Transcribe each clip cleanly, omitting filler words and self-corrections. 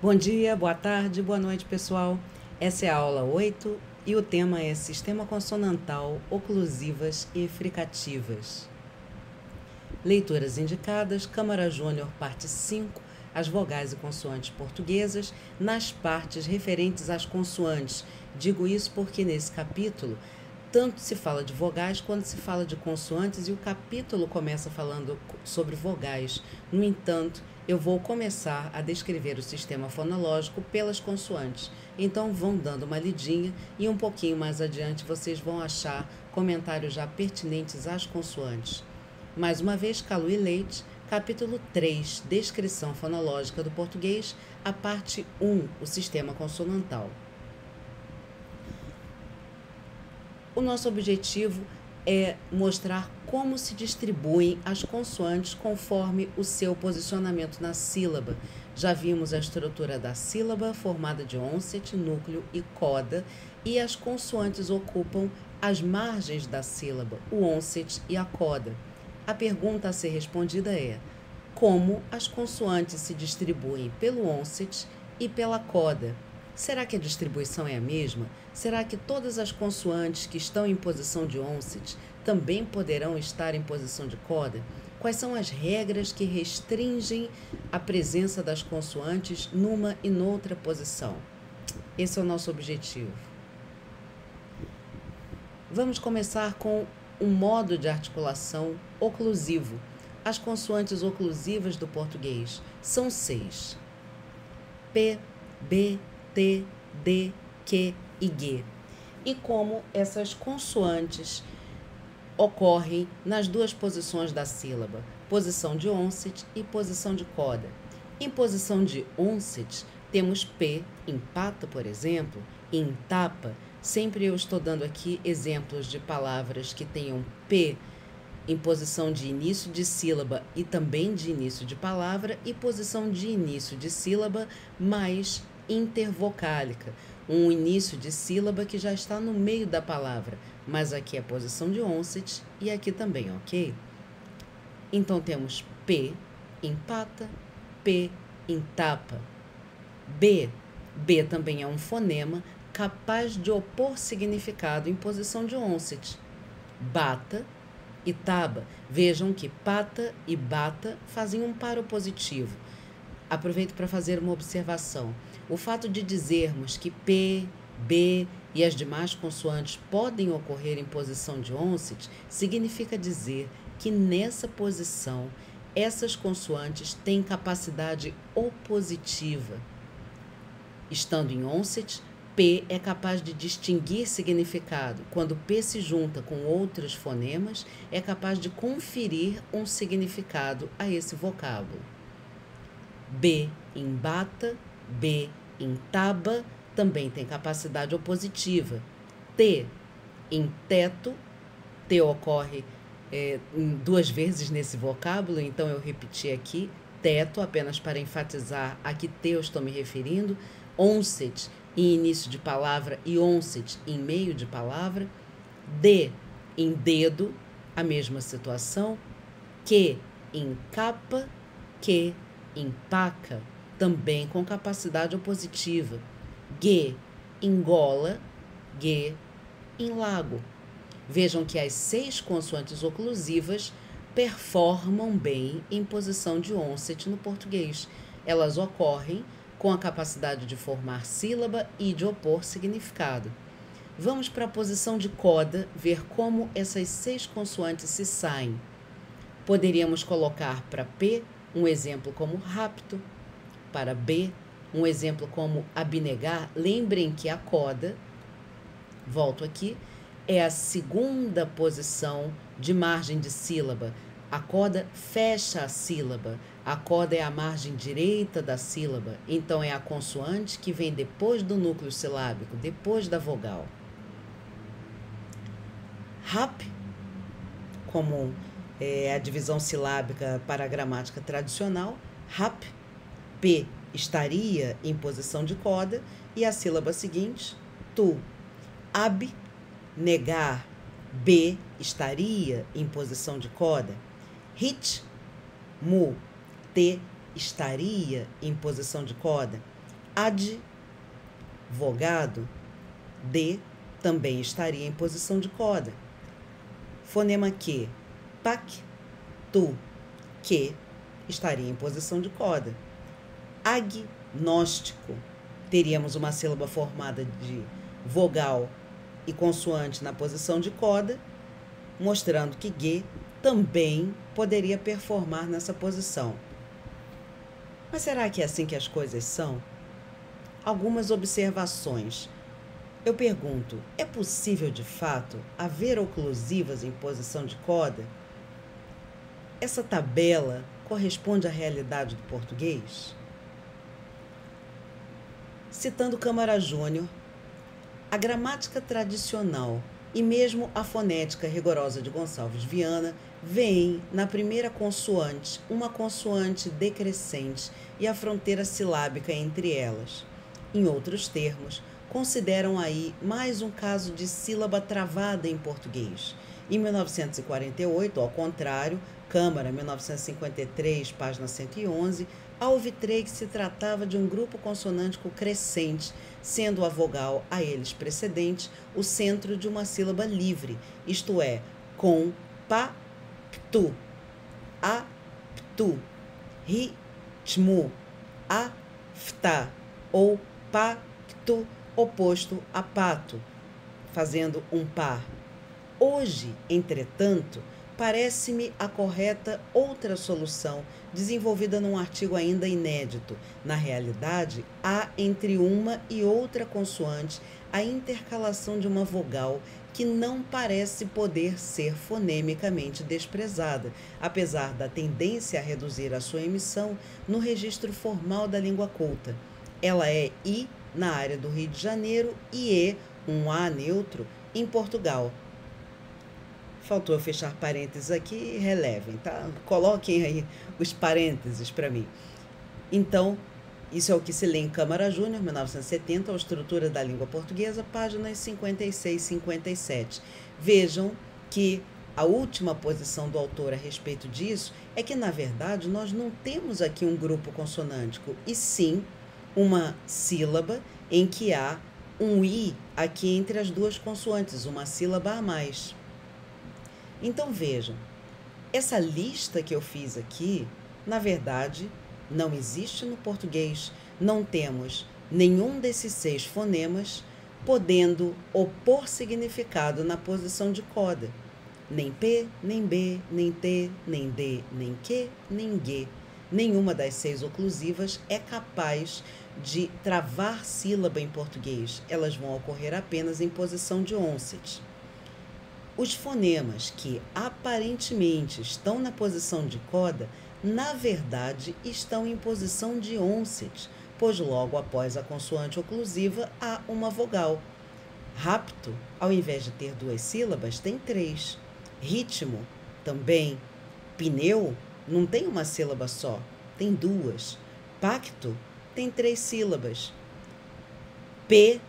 Bom dia, boa tarde, boa noite, pessoal. Essa é a aula 8 e o tema é Sistema Consonantal, Oclusivas e Fricativas. Leituras indicadas, Câmara Júnior, parte 5, as vogais e consoantes portuguesas, nas partes referentes às consoantes. Digo isso porque nesse capítulo tanto se fala de vogais quanto se fala de consoantes e o capítulo começa falando sobre vogais. No entanto, eu vou começar a descrever o sistema fonológico pelas consoantes. Então vão dando uma lidinha e um pouquinho mais adiante vocês vão achar comentários já pertinentes às consoantes. Mais uma vez, Calu e Leite, capítulo 3, descrição fonológica do português, a parte 1, o sistema consonantal. O nosso objetivo é mostrar como se distribuem as consoantes conforme o seu posicionamento na sílaba. Já vimos a estrutura da sílaba, formada de onset, núcleo e coda, e as consoantes ocupam as margens da sílaba, o onset e a coda. A pergunta a ser respondida é: como as consoantes se distribuem pelo onset e pela coda? Será que a distribuição é a mesma? Será que todas as consoantes que estão em posição de onset também poderão estar em posição de coda? Quais são as regras que restringem a presença das consoantes numa e noutra posição? Esse é o nosso objetivo. Vamos começar com um modo de articulação oclusivo. As consoantes oclusivas do português são 6. P, B, T, D, Q e G. E como essas consoantes ocorrem nas duas posições da sílaba, posição de onset e posição de coda. Em posição de onset, temos P em pato, por exemplo, e em tapa. Sempre eu estou dando aqui exemplos de palavras que tenham P em posição de início de sílaba e também de início de palavra, e posição de início de sílaba mais intervocálica, um início de sílaba que já está no meio da palavra, mas aqui é a posição de onset e aqui também, ok? Então temos P em pata, P em tapa. B. B também é um fonema capaz de opor significado em posição de onset. Bata e taba. Vejam que pata e bata fazem um paro positivo. Aproveito para fazer uma observação. O fato de dizermos que P, B e as demais consoantes podem ocorrer em posição de onset significa dizer que nessa posição essas consoantes têm capacidade opositiva. Estando em onset, P é capaz de distinguir significado. Quando P se junta com outros fonemas, é capaz de conferir um significado a esse vocábulo. B em bata, B em taba, também tem capacidade opositiva. T em teto, T ocorre duas vezes nesse vocábulo, então eu repeti aqui, teto, apenas para enfatizar a que T eu estou me referindo. Onset em início de palavra e onset em meio de palavra. D em dedo, a mesma situação. Q em capa, Q em paca, também com capacidade opositiva. G em gola, G em lago. Vejam que as 6 consoantes oclusivas performam bem em posição de onset no português. Elas ocorrem com a capacidade de formar sílaba e de opor significado. Vamos para a posição de coda, ver como essas 6 consoantes se saem. Poderíamos colocar para P um exemplo como rapto, para B um exemplo como abnegar. Lembrem que a coda, volto aqui, é a segunda posição de margem de sílaba. A coda fecha a sílaba. A coda é a margem direita da sílaba. Então, é a consoante que vem depois do núcleo silábico, depois da vogal. Rap, como a divisão silábica para a gramática tradicional, rap, P estaria em posição de coda e a sílaba seguinte, tu. Ab, negar, B estaria em posição de coda. Hit, mu, T estaria em posição de coda. advogado, D também estaria em posição de coda. Fonema Q, pacto, que estaria em posição de coda. Agnóstico, teríamos uma sílaba formada de vogal e consoante na posição de coda, mostrando que G também poderia performar nessa posição. Mas será que é assim que as coisas são? Algumas observações. Eu pergunto, é possível de fato haver oclusivas em posição de coda? Essa tabela corresponde à realidade do português? Citando Câmara Júnior, a gramática tradicional e mesmo a fonética rigorosa de Gonçalves Viana veem na primeira consoante uma consoante decrescente e a fronteira silábica entre elas. Em outros termos, consideram aí mais um caso de sílaba travada em português. Em 1948, ao contrário, Câmara, 1953, página 111, alvitrei que se tratava de um grupo consonântico crescente, sendo a vogal a eles precedente o centro de uma sílaba livre, isto é, compacto, apto, ritmo, afta ou pacto, oposto a pato, fazendo um par. Hoje, entretanto, parece-me a correta outra solução, desenvolvida num artigo ainda inédito. Na realidade, há entre uma e outra consoante a intercalação de uma vogal que não parece poder ser fonemicamente desprezada, apesar da tendência a reduzir a sua emissão no registro formal da língua culta. Ela é I na área do Rio de Janeiro e E, um A neutro, em Portugal. Faltou fechar parênteses aqui, relevem, tá? Coloquem aí os parênteses para mim. Então, isso é o que se lê em Câmara Júnior, 1970, a estrutura da língua portuguesa, páginas 56 e 57. Vejam que a última posição do autor a respeito disso é que, na verdade, nós não temos aqui um grupo consonântico, e sim uma sílaba em que há um I aqui entre as duas consoantes, uma sílaba a mais. Então, vejam, essa lista que eu fiz aqui, na verdade, não existe no português. Não temos nenhum desses 6 fonemas podendo opor significado na posição de coda. Nem P, nem B, nem T, nem D, nem Q, nem G. Nenhuma das 6 oclusivas é capaz de travar sílaba em português. Elas vão ocorrer apenas em posição de onset. Os fonemas que aparentemente estão na posição de coda, na verdade, estão em posição de onset, pois logo após a consoante oclusiva há uma vogal. Rapto, ao invés de ter 2 sílabas, tem 3. Ritmo, também. Pneu, não tem uma sílaba só, tem 2. Pacto, tem 3 sílabas. P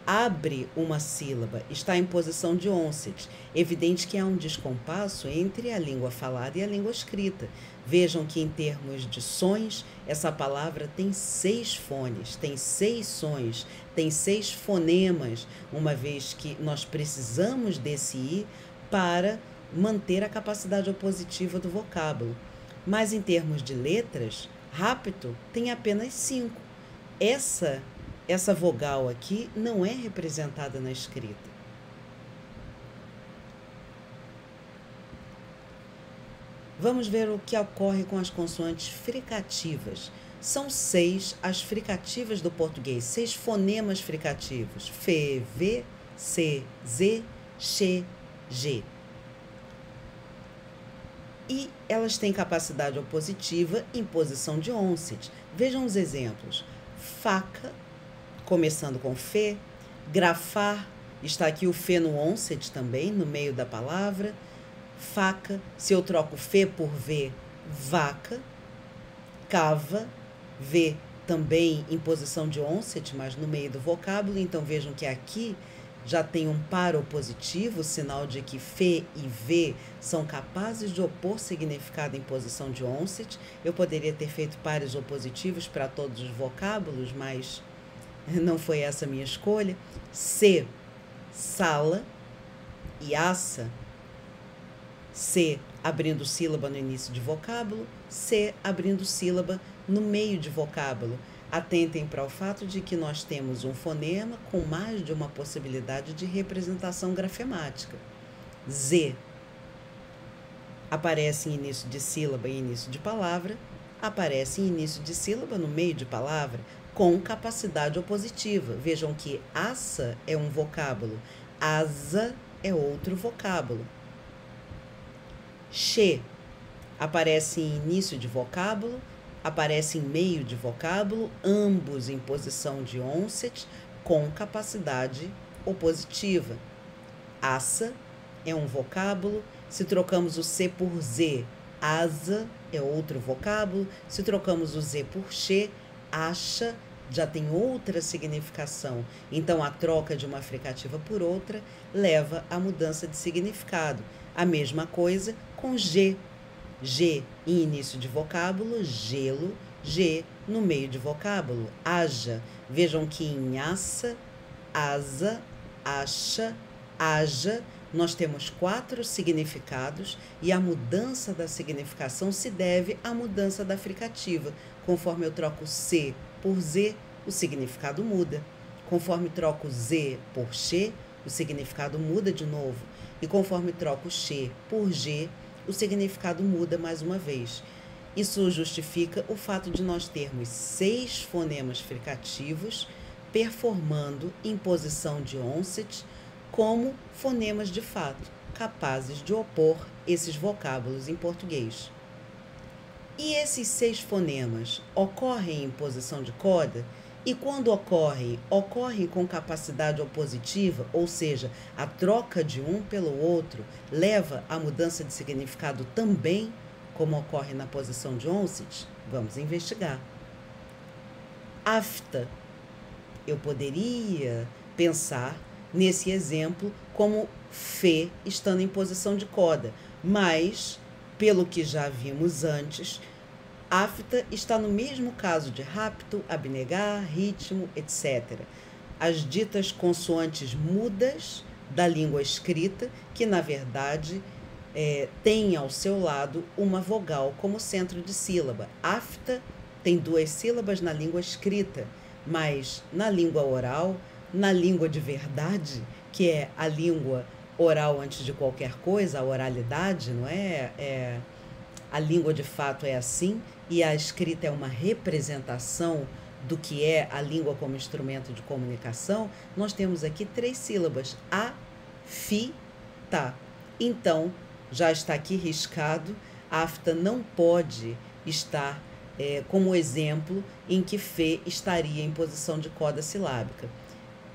abre uma sílaba, está em posição de onset. Evidente que há um descompasso entre a língua falada e a língua escrita. Vejam que, em termos de sons, essa palavra tem 6 fones, tem 6 sons, tem 6 fonemas, uma vez que nós precisamos desse I para manter a capacidade opositiva do vocábulo. Mas, em termos de letras, rapto tem apenas 5. Essa vogal aqui não é representada na escrita. Vamos ver o que ocorre com as consoantes fricativas. São 6 as fricativas do português, 6 fonemas fricativos. F, V, C, Z, X, G. E elas têm capacidade opositiva em posição de onset. Vejam os exemplos. Faca, começando com F, grafar, está aqui o F no onset também, no meio da palavra. Faca, se eu troco F por V, vaca. Cava, V também em posição de onset, mas no meio do vocábulo. Então, vejam que aqui já tem um par opositivo, sinal de que fe e ve são capazes de opor significado em posição de onset. Eu poderia ter feito pares opositivos para todos os vocábulos, mas não foi essa a minha escolha. Se, sala, e aça. Se, abrindo sílaba no início de vocábulo, se, abrindo sílaba no meio de vocábulo. Atentem para o fato de que nós temos um fonema com mais de uma possibilidade de representação grafemática. Z aparece em início de sílaba e início de palavra, aparece em início de sílaba no meio de palavra, com capacidade opositiva. Vejam que aça é um vocábulo, asa é outro vocábulo. Che aparece em início de vocábulo, aparece em meio de vocábulo, ambos em posição de onset, com capacidade opositiva. Aça é um vocábulo. Se trocamos o C por Z, asa é outro vocábulo. Se trocamos o Z por che, acha já tem outra significação. Então, a troca de uma fricativa por outra leva à mudança de significado. A mesma coisa com G. G em início de vocábulo, gelo. G no meio de vocábulo, haja. Vejam que em aça, asa, acha, haja, nós temos 4 significados e a mudança da significação se deve à mudança da fricativa. Conforme eu troco C por Z, o significado muda. Conforme troco Z por che, o significado muda de novo. E conforme troco che por G, o significado muda mais uma vez. Isso justifica o fato de nós termos 6 fonemas fricativos performando em posição de onset como fonemas de fato, capazes de opor esses vocábulos em português. E esses 6 fonemas ocorrem em posição de coda? E quando ocorrem com capacidade opositiva, ou seja, a troca de um pelo outro leva à mudança de significado também, como ocorre na posição de onset? Vamos investigar. Afta. Eu poderia pensar nesse exemplo como fe estando em posição de coda, mas, pelo que já vimos antes, afta está no mesmo caso de rapto, abnegar, ritmo, etc. As ditas consoantes mudas da língua escrita, que na verdade tem ao seu lado uma vogal como centro de sílaba. Afta tem 2 sílabas na língua escrita, mas na língua oral, na língua de verdade, que é a língua oral antes de qualquer coisa, a oralidade, não é? A língua de fato é assim, e a escrita é uma representação do que é a língua como instrumento de comunicação. Nós temos aqui 3 sílabas, a, fi, ta. Então, já está aqui riscado, afta não pode estar como exemplo em que fe estaria em posição de coda silábica.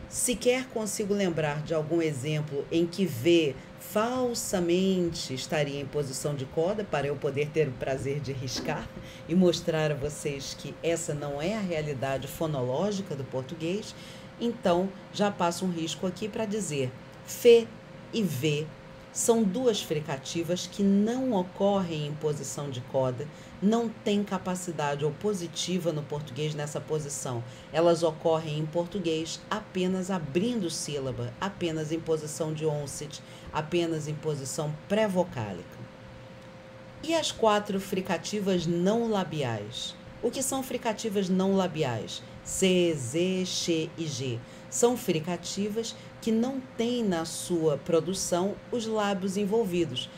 Sequer consigo lembrar de algum exemplo em que ve falsamente estaria em posição de coda, para eu poder ter o prazer de riscar e mostrar a vocês que essa não é a realidade fonológica do português. Então, já passo um risco aqui para dizer fe e ve são 2 fricativas que não ocorrem em posição de coda, não têm capacidade opositiva no português nessa posição. Elas ocorrem em português apenas abrindo sílaba, apenas em posição de onset, apenas em posição pré-vocálica. E as 4 fricativas não labiais? O que são fricativas não labiais? C, Z, X e G. São fricativas que não têm na sua produção os lábios envolvidos.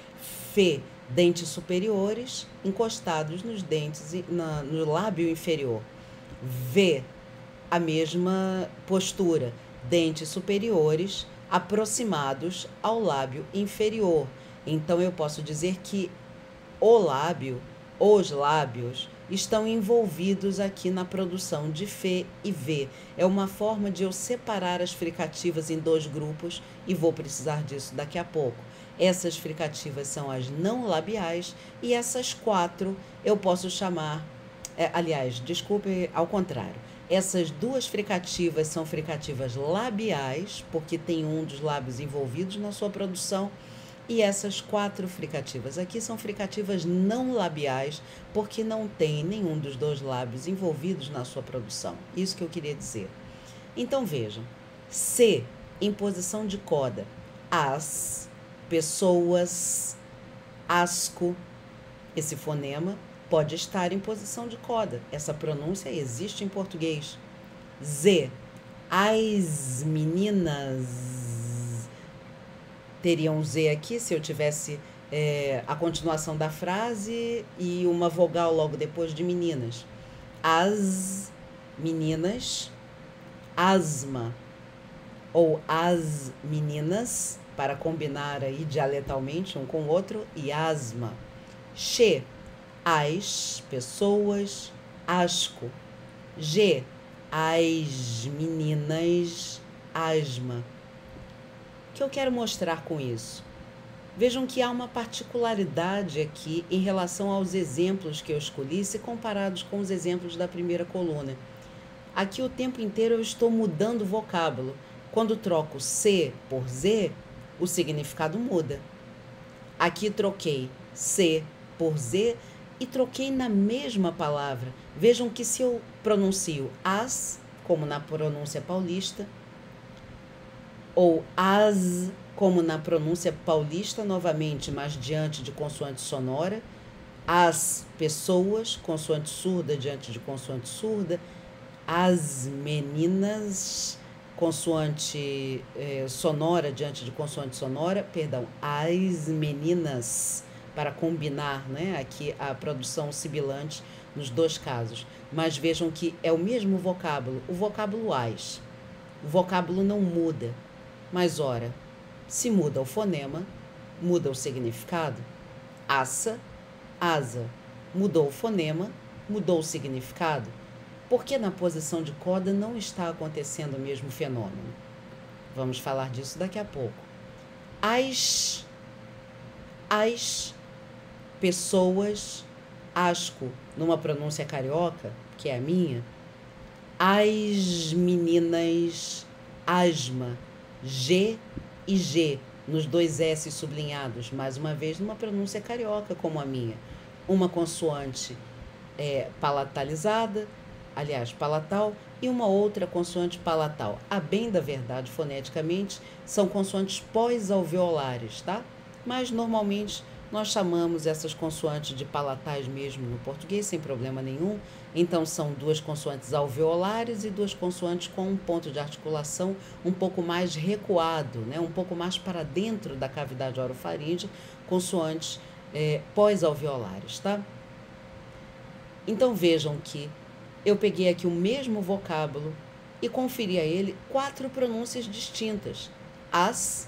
Fe, dentes superiores encostados nos dentes, no lábio inferior. V, a mesma postura, dentes superiores aproximados ao lábio inferior. Então, eu posso dizer que os lábios estão envolvidos aqui na produção de fe e ve. É uma forma de eu separar as fricativas em 2 grupos e vou precisar disso daqui a pouco. Essas fricativas são as não labiais e essas 4 eu posso chamar, ao contrário. Essas duas fricativas são fricativas labiais, porque tem um dos lábios envolvidos na sua produção, e essas 4 fricativas aqui são fricativas não labiais, porque não tem nenhum dos 2 lábios envolvidos na sua produção. Isso que eu queria dizer. Então vejam, C em posição de coda, as, pessoas, asco, esse fonema pode estar em posição de coda. Essa pronúncia existe em português. Z, as meninas. Teria um Z aqui se eu tivesse a continuação da frase e uma vogal logo depois de meninas. As meninas, asma, ou as meninas, para combinar aí dialetalmente um com o outro, e asma. Che, as pessoas, asco. G, as meninas, asma. O que eu quero mostrar com isso? Vejam que há uma particularidade aqui em relação aos exemplos que eu escolhi, se comparados com os exemplos da primeira coluna. Aqui o tempo inteiro eu estou mudando o vocábulo. Quando troco C por Z, o significado muda. Aqui troquei C por Z e troquei na mesma palavra. Vejam que se eu pronuncio as, como na pronúncia paulista, ou as, como na pronúncia paulista, novamente, mas diante de consoante sonora, as pessoas, consoante surda diante de consoante surda, as meninas, consoante sonora diante de consoante sonora, perdão, as meninas, para combinar, né, aqui a produção sibilante nos 2 casos. Mas vejam que é o mesmo vocábulo, o vocábulo as. O vocábulo não muda. Mas, ora, se muda o fonema, muda o significado. Assa, asa. Mudou o fonema, mudou o significado. Porque na posição de coda não está acontecendo o mesmo fenômeno. Vamos falar disso daqui a pouco. As pessoas, asco, numa pronúncia carioca, que é a minha, as meninas, asma, G e G, nos 2 S sublinhados, mais uma vez numa pronúncia carioca como a minha. Uma consoante palatalizada, aliás, palatal, e uma outra consoante palatal. A bem da verdade, foneticamente, são consoantes pós-alveolares, tá? Mas, normalmente, nós chamamos essas consoantes de palatais mesmo no português, sem problema nenhum. Então, são 2 consoantes alveolares e 2 consoantes com um ponto de articulação um pouco mais recuado, né? Um pouco mais para dentro da cavidade orofaríngea, consoantes pós-alveolares, tá? Então, vejam que eu peguei aqui o mesmo vocábulo e conferi a ele 4 pronúncias distintas. As,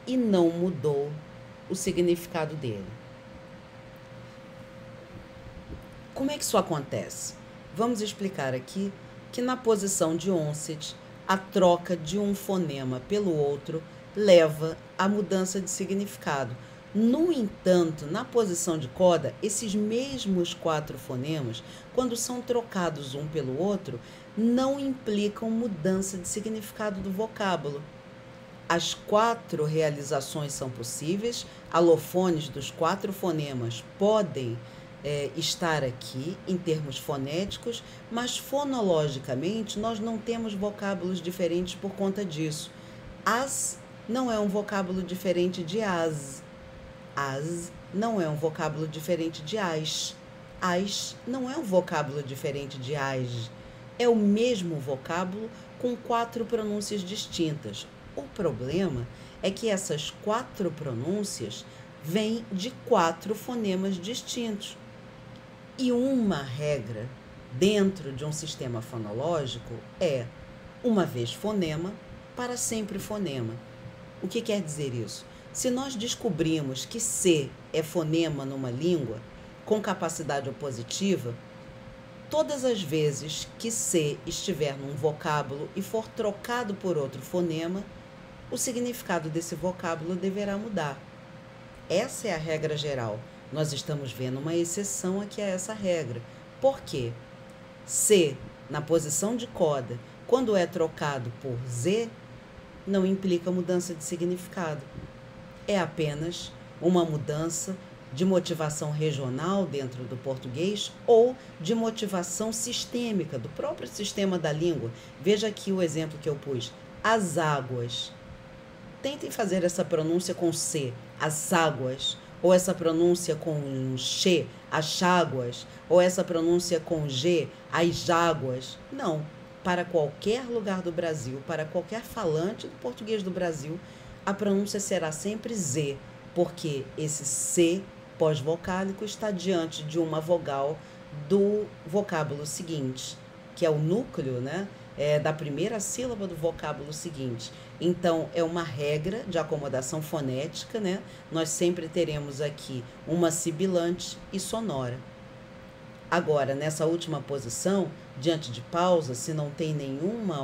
e não mudou o significado dele. Como é que isso acontece? Vamos explicar aqui que na posição de onset, a troca de um fonema pelo outro leva à mudança de significado. No entanto, na posição de coda, esses mesmos 4 fonemas, quando são trocados um pelo outro, não implicam mudança de significado do vocábulo. As 4 realizações são possíveis, alofones dos 4 fonemas podem estar aqui em termos fonéticos, mas fonologicamente nós não temos vocábulos diferentes por conta disso. As não é um vocábulo diferente de as. As não é um vocábulo diferente de as. As não é um vocábulo diferente de as. É o mesmo vocábulo com 4 pronúncias distintas. O problema é que essas 4 pronúncias vêm de 4 fonemas distintos. E uma regra dentro de um sistema fonológico é uma vez fonema, para sempre fonema. O que quer dizer isso? Se nós descobrimos que C é fonema numa língua com capacidade opositiva, todas as vezes que C estiver num vocábulo e for trocado por outro fonema, o significado desse vocábulo deverá mudar. Essa é a regra geral. Nós estamos vendo uma exceção aqui a essa regra. Por quê? C, na posição de coda, quando é trocado por Z, não implica mudança de significado. É apenas uma mudança de motivação regional dentro do português ou de motivação sistêmica, do próprio sistema da língua. Veja aqui o exemplo que eu pus. As águas. Tentem fazer essa pronúncia com C, as águas. Ou essa pronúncia com X, as cháguas. Ou essa pronúncia com G, as águas. Não. Para qualquer lugar do Brasil, para qualquer falante do português do Brasil, a pronúncia será sempre Z, porque esse C pós-vocálico está diante de uma vogal do vocábulo seguinte, que é o núcleo, né? Da primeira sílaba do vocábulo seguinte. Então, é uma regra de acomodação fonética, né? Nós sempre teremos aqui uma sibilante e sonora. Agora, nessa última posição, diante de pausa, se não tem nenhuma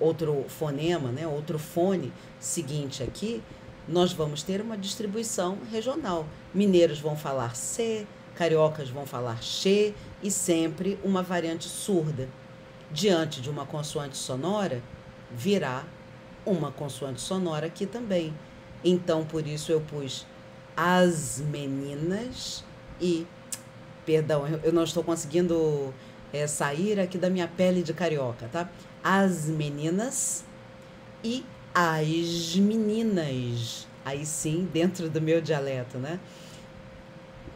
outro fonema, né? Outro fone seguinte aqui, nós vamos ter uma distribuição regional. Mineiros vão falar C, cariocas vão falar X e sempre uma variante surda. Diante de uma consoante sonora, virá uma consoante sonora aqui também. Então, por isso eu pus as meninas e... Perdão, eu não estou conseguindo sair aqui da minha pele de carioca, tá? As meninas e as meninas. Aí sim, dentro do meu dialeto, né?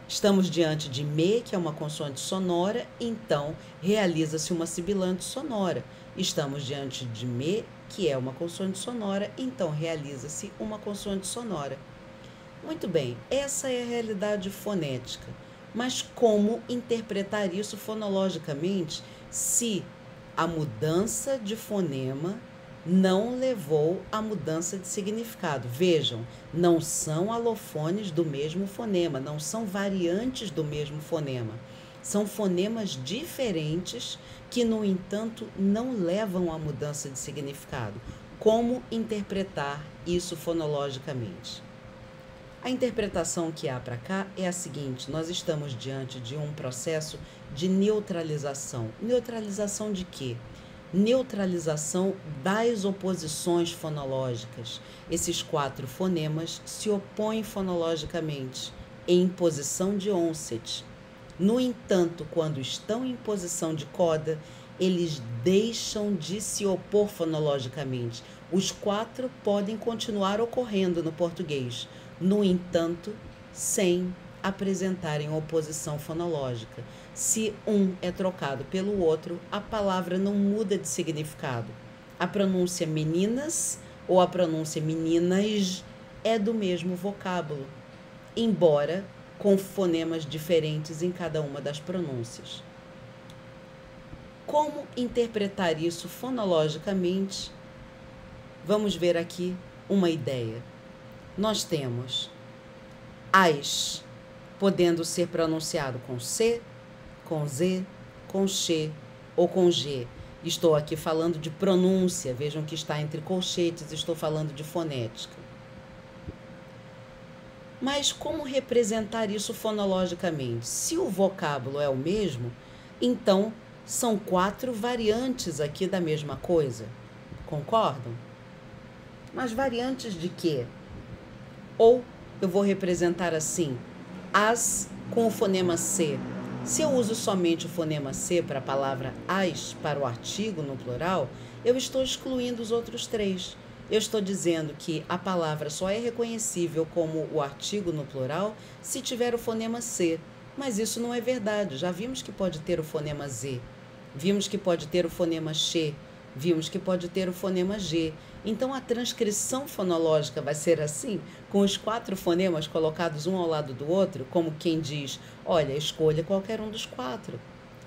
Estamos diante de me, que é uma consoante sonora, então realiza-se uma sibilante sonora. Estamos diante de me, que é uma consoante sonora, então realiza-se uma consoante sonora. Muito bem, essa é a realidade fonética. Mas como interpretar isso fonologicamente se a mudança de fonema não levou à mudança de significado? Vejam, não são alofones do mesmo fonema, não são variantes do mesmo fonema. São fonemas diferentes que, no entanto, não levam à mudança de significado. Como interpretar isso fonologicamente? A interpretação que há para cá é a seguinte: nós estamos diante de um processo de neutralização. Neutralização de quê? Neutralização das oposições fonológicas. Esses 4 fonemas se opõem fonologicamente em posição de onset. No entanto, quando estão em posição de coda, eles deixam de se opor fonologicamente. Os 4 podem continuar ocorrendo no português, no entanto, sem apresentarem oposição fonológica. Se um é trocado pelo outro, a palavra não muda de significado. A pronúncia meninas ou a pronúncia meninas é do mesmo vocábulo, embora com fonemas diferentes em cada uma das pronúncias. Como interpretar isso fonologicamente? Vamos ver aqui uma ideia. Nós temos as, podendo ser pronunciado com C, com Z, com X ou com G. Estou aqui falando de pronúncia, vejam que está entre colchetes, estou falando de fonética. Mas como representar isso fonologicamente? Se o vocábulo é o mesmo, então são 4 variantes aqui da mesma coisa. Concordam? Mas variantes de quê? Ou eu vou representar assim, as com o fonema C. Se eu uso somente o fonema C para a palavra as, para o artigo no plural, eu estou excluindo os outros 3. Eu estou dizendo que a palavra só é reconhecível como o artigo no plural se tiver o fonema C. Mas isso não é verdade. Já vimos que pode ter o fonema Z. Vimos que pode ter o fonema X. Vimos que pode ter o fonema G. Então, a transcrição fonológica vai ser assim, com os 4 fonemas colocados um ao lado do outro, como quem diz, olha, escolha qualquer um dos 4.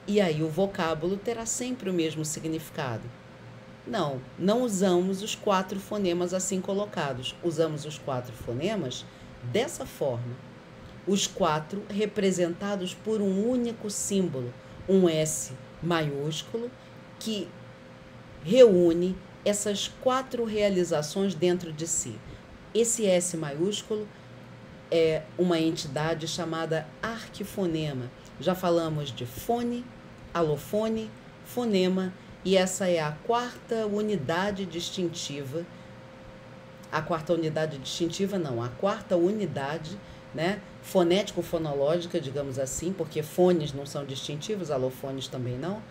E aí o vocábulo terá sempre o mesmo significado. Não, não usamos os 4 fonemas assim colocados. Usamos os 4 fonemas dessa forma. Os 4 representados por um único símbolo, um S maiúsculo, que reúne essas 4 realizações dentro de si. Esse S maiúsculo é uma entidade chamada arquifonema. Já falamos de fone, alofone, fonema, e essa é a quarta unidade distintiva. A quarta unidade distintiva, não, a quarta unidade, né, fonético-fonológica, digamos assim, porque fones não são distintivos, alofones também não,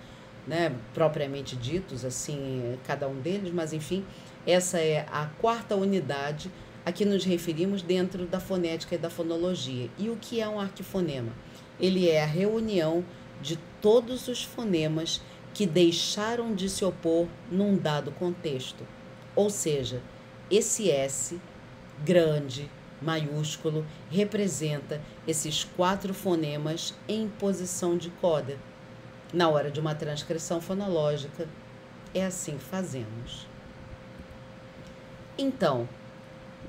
né, propriamente ditos, assim, cada um deles, mas enfim, essa é a quarta unidade a que nos referimos dentro da fonética e da fonologia. E o que é um arquifonema? Ele é a reunião de todos os fonemas que deixaram de se opor num dado contexto. Ou seja, esse S grande, maiúsculo, representa esses 4 fonemas em posição de coda. Na hora de uma transcrição fonológica, é assim que fazemos. Então,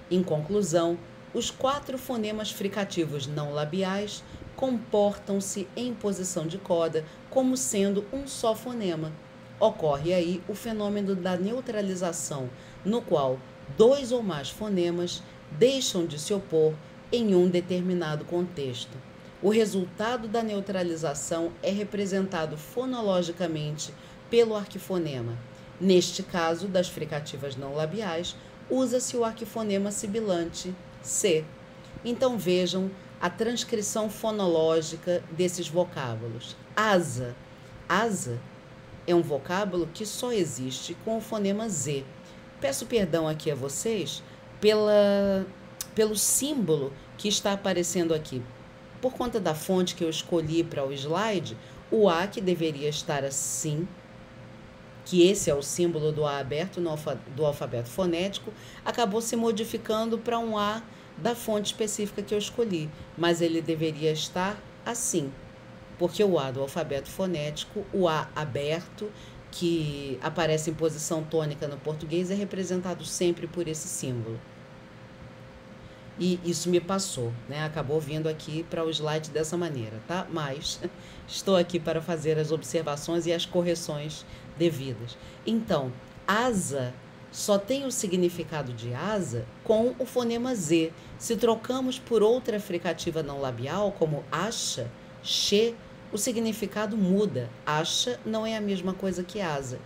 em conclusão, os 4 fonemas fricativos não labiais comportam-se em posição de coda como sendo um só fonema. Ocorre aí o fenômeno da neutralização, no qual 2 ou mais fonemas deixam de se opor em um determinado contexto. O resultado da neutralização é representado fonologicamente pelo arquifonema. Neste caso, das fricativas não labiais, usa-se o arquifonema sibilante C. Então vejam a transcrição fonológica desses vocábulos. Asa. Asa é um vocábulo que só existe com o fonema Z. Peço perdão aqui a vocês pelo símbolo que está aparecendo aqui. Por conta da fonte que eu escolhi para o slide, o A, que deveria estar assim, que esse é o símbolo do A aberto do alfabeto fonético, acabou se modificando para um A da fonte específica que eu escolhi, mas ele deveria estar assim, porque o A do alfabeto fonético, o A aberto, que aparece em posição tônica no português, é representado sempre por esse símbolo. E isso me passou, né? Acabou vindo aqui para o slide dessa maneira, tá? Mas estou aqui para fazer as observações e as correções devidas. Então, asa só tem o significado de asa com o fonema Z. Se trocamos por outra fricativa não labial, como acha, che, o significado muda. Acha não é a mesma coisa que asa.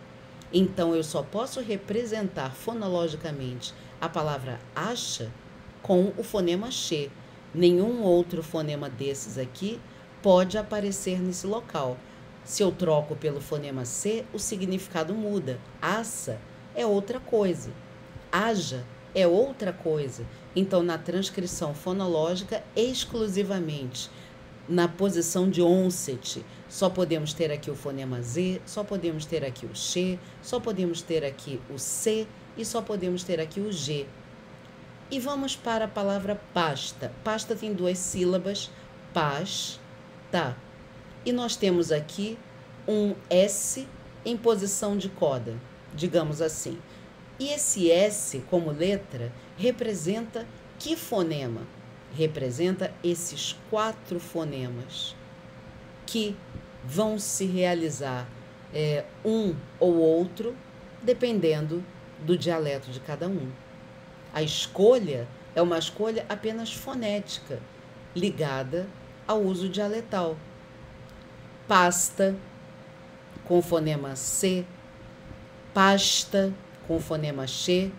Então, eu só posso representar fonologicamente a palavra acha com o fonema che. Nenhum outro fonema desses aqui pode aparecer nesse local. Se eu troco pelo fonema C, o significado muda. Aça é outra coisa. Haja é outra coisa. Então, na transcrição fonológica, exclusivamente na posição de onset, só podemos ter aqui o fonema Z, só podemos ter aqui o che, só podemos ter aqui o C e só podemos ter aqui o G. E vamos para a palavra pasta. Pasta tem 2 sílabas, pasta. E nós temos aqui um S em posição de coda, digamos assim. E esse S, como letra, representa que fonema? Representa esses 4 fonemas que vão se realizar um ou outro, dependendo do dialeto de cada um. A escolha é uma escolha apenas fonética, ligada ao uso dialetal. Pasta, com o fonema C, pasta, com o fonema che,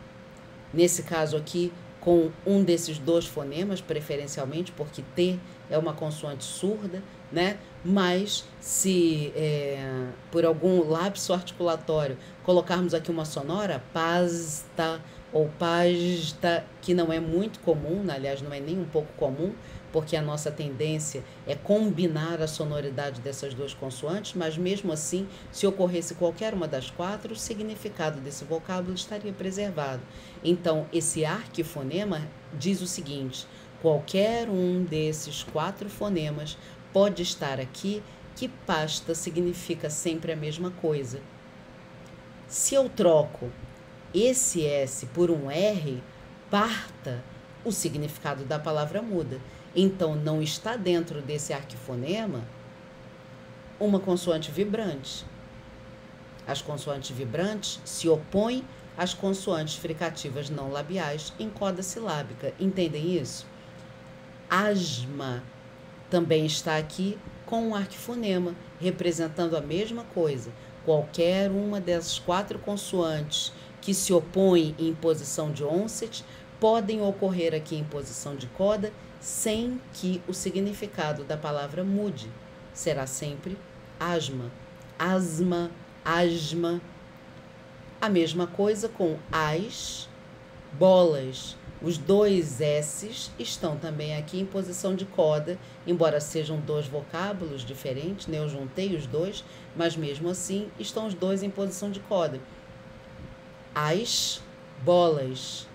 nesse caso aqui, com um desses 2 fonemas, preferencialmente, porque T é uma consoante surda, né? Mas se por algum lapso articulatório colocarmos aqui uma sonora, pasta ou pasta, que não é muito comum, aliás, não é nem um pouco comum, porque a nossa tendência é combinar a sonoridade dessas 2 consoantes, mas mesmo assim, se ocorresse qualquer uma das 4, o significado desse vocábulo estaria preservado. Então, esse arquifonema diz o seguinte: qualquer um desses 4 fonemas pode estar aqui, que pasta significa sempre a mesma coisa. Se eu troco esse S por um R, parta, o significado da palavra muda. Então, não está dentro desse arquifonema uma consoante vibrante. As consoantes vibrantes se opõem às consoantes fricativas não labiais em coda silábica. Entendem isso? Asma também está aqui com um arquifonema, representando a mesma coisa. Qualquer uma dessas 4 consoantes que se opõem em posição de onset podem ocorrer aqui em posição de coda sem que o significado da palavra mude. Será sempre asma, asma, asma. A mesma coisa com as, bolas. Os 2 S's estão também aqui em posição de coda, embora sejam 2 vocábulos diferentes, né? Eu juntei os 2, mas mesmo assim estão os 2 em posição de coda. As bolas.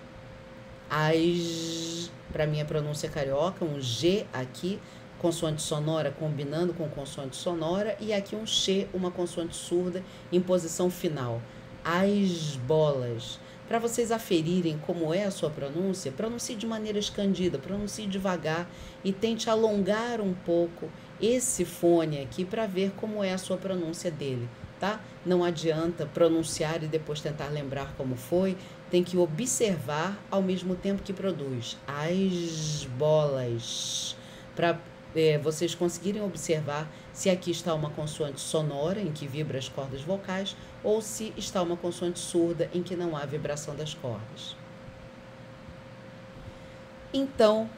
As, para minha pronúncia carioca, um G aqui, consoante sonora combinando com consoante sonora, e aqui um X, uma consoante surda, em posição final. As bolas. Para vocês aferirem como é a sua pronúncia, pronuncie de maneira escandida, pronuncie devagar e tente alongar um pouco esse fone aqui para ver como é a sua pronúncia dele, tá? Não adianta pronunciar e depois tentar lembrar como foi, tem que observar ao mesmo tempo que produz. As bolas. Para vocês conseguirem observar se aqui está uma consoante sonora, em que vibra as cordas vocais, ou se está uma consoante surda, em que não há vibração das cordas. Então,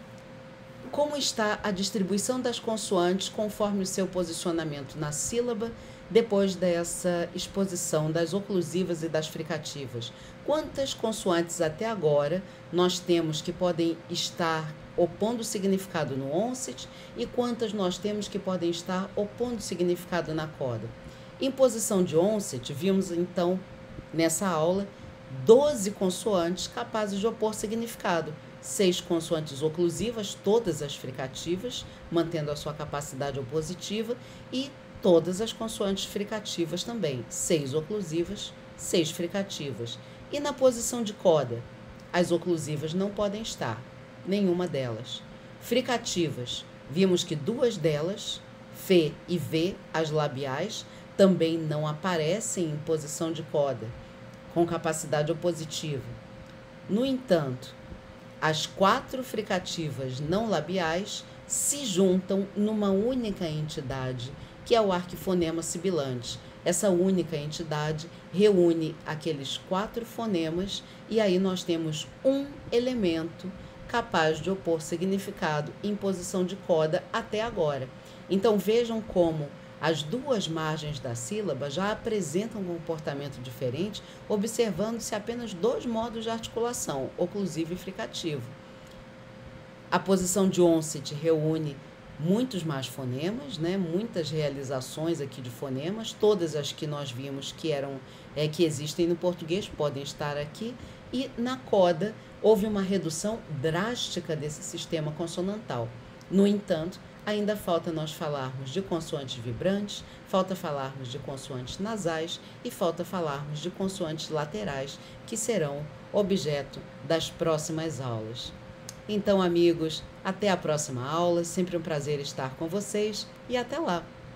como está a distribuição das consoantes conforme o seu posicionamento na sílaba, depois dessa exposição das oclusivas e das fricativas? Quantas consoantes até agora nós temos que podem estar opondo significado no onset e quantas nós temos que podem estar opondo significado na coda? Em posição de onset, vimos então nessa aula 12 consoantes capazes de opor significado. 6 consoantes oclusivas, todas as fricativas, mantendo a sua capacidade opositiva, e todas as consoantes fricativas também. 6 oclusivas, 6 fricativas. E na posição de coda, as oclusivas não podem estar, nenhuma delas. Fricativas, vimos que 2 delas, F e V, as labiais, também não aparecem em posição de coda, com capacidade opositiva. No entanto, as 4 fricativas não labiais se juntam numa única entidade, que é o arquifonema sibilante. Essa única entidade reúne aqueles 4 fonemas e aí nós temos um elemento capaz de opor significado em posição de coda até agora. Então vejam como as 2 margens da sílaba já apresentam um comportamento diferente, observando-se apenas 2 modos de articulação, oclusivo e fricativo. A posição de onset reúne muitos mais fonemas, né? Muitas realizações aqui de fonemas, todas as que nós vimos que existem no português podem estar aqui, e na coda houve uma redução drástica desse sistema consonantal. No entanto, ainda falta nós falarmos de consoantes vibrantes, falta falarmos de consoantes nasais e falta falarmos de consoantes laterais, que serão objeto das próximas aulas. Então, amigos, até a próxima aula, sempre um prazer estar com vocês e até lá!